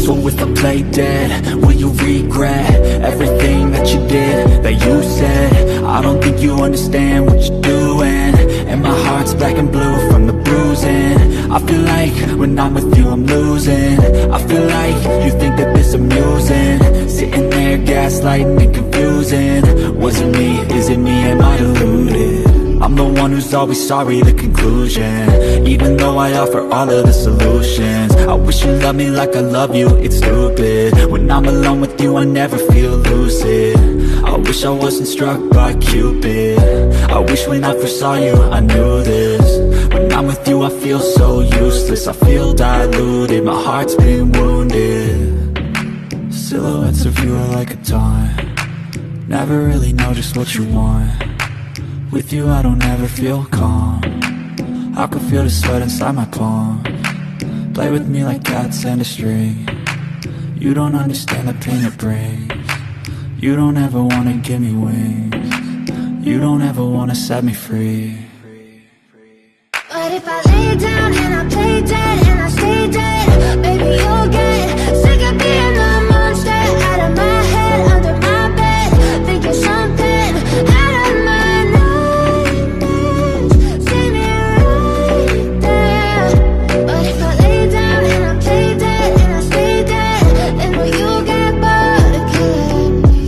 So if I play dead, will you regret everything that you did, that you said? I don't think you understand what you're doing, and my heart's black and blue from the bruising. I feel like when I'm with you I'm losing. I feel like you think that this amusing, sitting there gaslighting and confusing. Was it me? Is it me? Am I deluded? I'm the one who's always sorry, the conclusion, even though I offer all of the solutions. I wish you loved me like I love you, it's stupid. When I'm alone with you I never feel lucid. I wish I wasn't struck by Cupid. I wish when I first saw you I knew this. When I'm with you I feel so useless, I feel diluted, my heart's been wounded. Silhouettes of you are like a taunt, never really know just what you want. With you I don't ever feel calm, I can feel the sweat inside my palm. Play with me like cats and a string, you don't understand the pain it brings. You don't ever wanna give me wings, you don't ever wanna set me free. But if I lay down and I play dead and I stay dead, baby you'll get sick of being the monster out of my head, under my bed, thinking something out of my nightmares. See me right there. But if I lay down and I play dead and I stay dead, then will you get bored of killing me?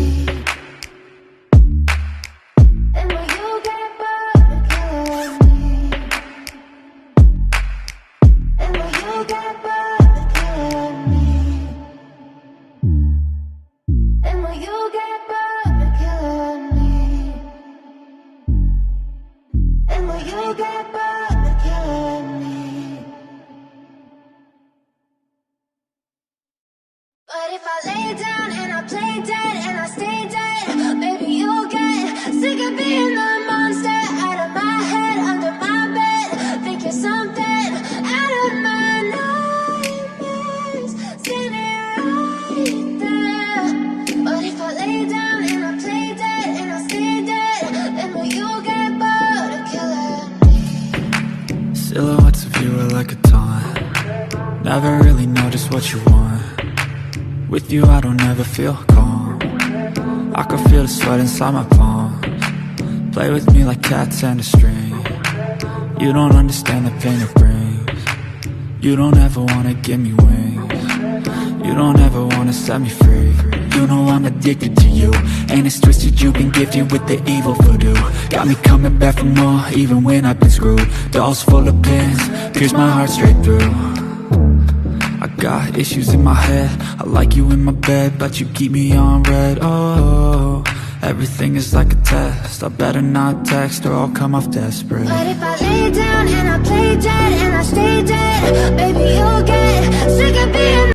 Then will you get bored of killing me? And will you get bored of killing me? And will you get bored of killing me? And will you get bored of killing me? But if I lay down and I play dead and I stay dead, baby you'll get sick of being the monster out of my head, under my bed, thinking something out of my nightmares. See me right there. But if I lay down and I play dead and I stay dead, then will you get bored of killing me? Silhouettes of you are like a taunt, never really know just what you want. With you I don't ever feel calm, I can feel the sweat inside my palms. Play with me like cats and a string, you don't understand the pain it brings. You don't ever wanna give me wings, you don't ever wanna set me free. You know I'm addicted to you, and it's twisted you've been gifted with the evil voodoo. Got me coming back for more, even when I've been screwed. Dolls full of pins, pierce my heart straight through. I got issues in my head, I like you in my bed, but you keep me on red. Oh, everything is like a test, I better not text or I'll come off desperate. But if I lay down and